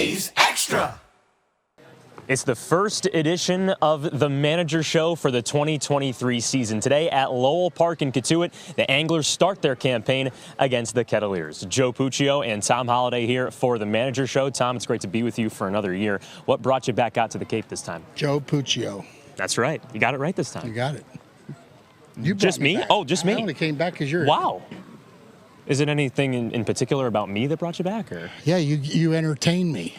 A's Extra. It's the first edition of the Manager Show for the 2023 season. Today at Lowell Park in Cotuit, the Anglers start their campaign against the Kettleers. Joe Puccio and Tom Holliday here for the Manager Show. Tom, it's great to be with you for another year. What brought you back out to the Cape this time? Joe Puccio. That's right. You got it right this time. You got it. You just me? Back. Oh, just me. I only came back because you're Wow. Is it anything in particular about me that brought you back? Or? Yeah, you entertain me.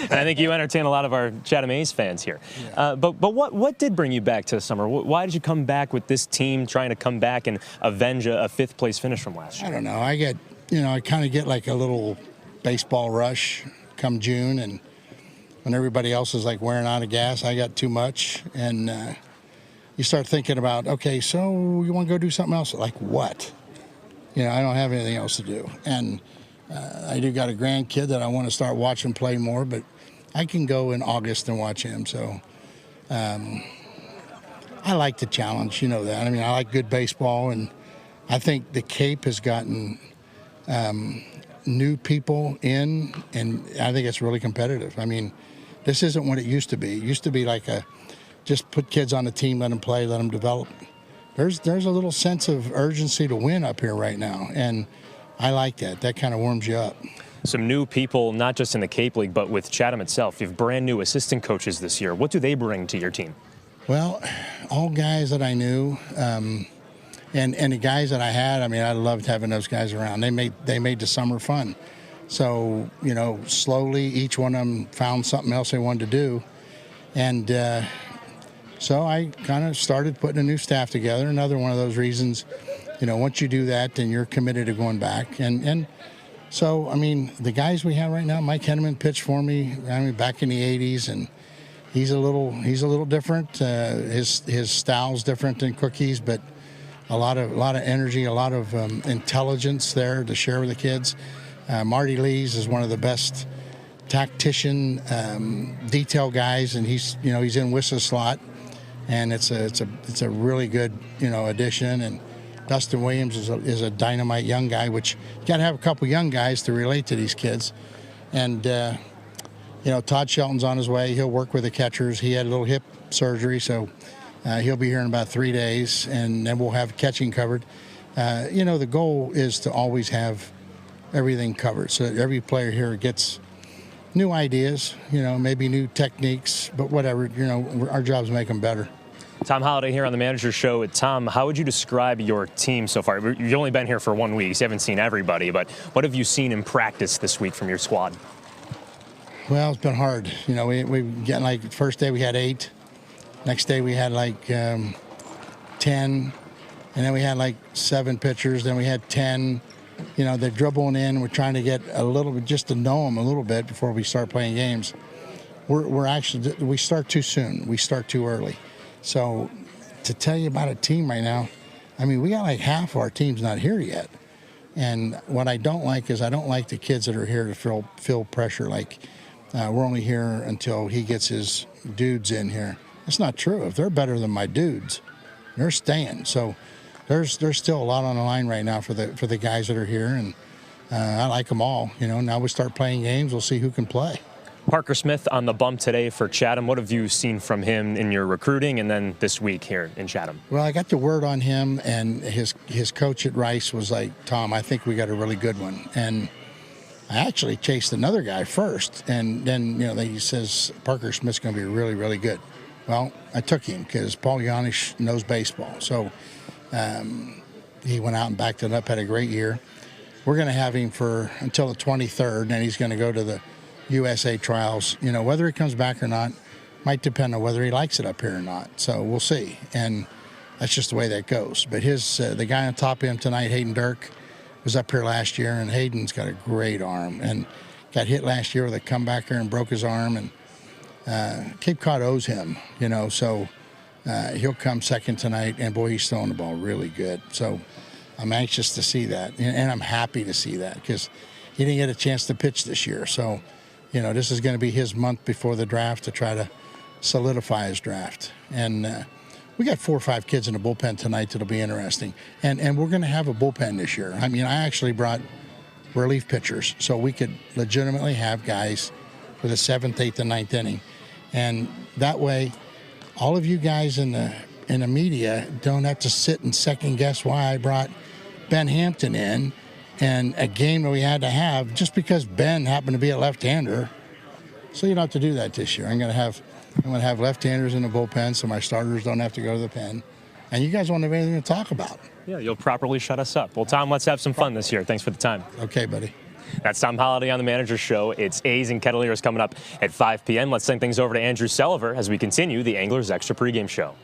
And I think you entertain a lot of our Chatham A's fans here. Yeah. But what did bring you back to the summer? Why did you come back with this team trying to come back and avenge a fifth-place finish from last year? I don't know. I kind of get like a little baseball rush come June, and when everybody else is like wearing out of gas, I got too much. And you start thinking about, okay, so you want to go do something else? Like what? I don't have anything else to do. And I do got a grandkid that I want to start watching play more, but I can go in August and watch him. So I like the challenge, you know that. I mean, I like good baseball, and I think the Cape has gotten new people in, and I think it's really competitive. I mean, this isn't what it used to be. It used to be like just put kids on the team, let them play, let them develop. There's a little sense of urgency to win up here right now, and I like that. That kind of warms you up. Some new people, not just in the Cape League, but with Chatham itself. You have brand new assistant coaches this year. What do they bring to your team? Well, all guys that I knew, and the guys that I had. I mean, I loved having those guys around. They made the summer fun. So slowly each one of them found something else they wanted to do, and so I kind of started putting a new staff together. Another one of those reasons. Once you do that, then you're committed to going back. And so, I mean, the guys we have right now, Mike Henneman pitched for me, back in the 80s, and he's a little different. His style's different than Cookie's, but a lot of energy, a lot of intelligence there to share with the kids. Marty Lees is one of the best tactician, detail guys, and he's in Whistler's slot, and it's a really good addition. And Dustin Williams is a dynamite young guy, which you got to have a couple young guys to relate to these kids. And, Todd Shelton's on his way. He'll work with the catchers. He had a little hip surgery, so he'll be here in about 3 days, and then we'll have catching covered. The goal is to always have everything covered so that every player here gets new ideas, maybe new techniques, but whatever, our job's to make them better. Tom Holliday here on the Manager Show. Tom, how would you describe your team so far? You've only been here for 1 week, so you haven't seen everybody, but what have you seen in practice this week from your squad? Well, it's been hard. We get like first day we had 8, next day we had like 10, and then we had like 7 pitchers, then we had 10. They're dribbling in. We're trying to get a little bit, just to know them a little bit before we start playing games. We start too soon. We start too early. So to tell you about a team right now, I mean, we got like half of our team's not here yet. And what I don't like is I don't like the kids that are here to feel pressure like we're only here until he gets his dudes in here. That's not true. If they're better than my dudes, they're staying. So there's still a lot on the line right now for the guys that are here, and I like them all. Now we start playing games. We'll see who can play. Parker Smith on the bump today for Chatham. What have you seen from him in your recruiting and then this week here in Chatham? Well, I got the word on him, and his coach at Rice was like, Tom, I think we got a really good one. And I actually chased another guy first, and then he says Parker Smith's going to be really, really good. Well, I took him because Paul Yanish knows baseball. So he went out and backed it up, had a great year. We're going to have him until the 23rd, and then he's going to go to the USA trials. Whether he comes back or not might depend on whether he likes it up here or not. So we'll see. And that's just the way that goes. But the guy on top of him tonight, Hayden Dirk, was up here last year, and Hayden's got a great arm and got hit last year with a comebacker and broke his arm. And Cape Cod owes him, so he'll come second tonight. And boy, he's throwing the ball really good. So I'm anxious to see that, and I'm happy to see that because he didn't get a chance to pitch this year. So this is going to be his month before the draft to try to solidify his draft. And we got 4 or 5 kids in the bullpen tonight that'll be interesting. And we're going to have a bullpen this year. I mean, I actually brought relief pitchers, so we could legitimately have guys for the 7th, 8th, and 9th inning. And that way, all of you guys in the media don't have to sit and second guess why I brought Ben Hampton in and a game that we had to have just because Ben happened to be a left-hander. So you don't have to do that this year. I'm going to have left-handers in the bullpen so my starters don't have to go to the pen. And you guys won't have anything to talk about. Yeah, you'll properly shut us up. Well, Tom, let's have some fun this year. Thanks for the time. Okay, buddy. That's Tom Holliday on the Manager Show. It's A's and Kettleers coming up at 5 p.m. Let's send things over to Andrew Selliver as we continue the Anglers Extra pregame show.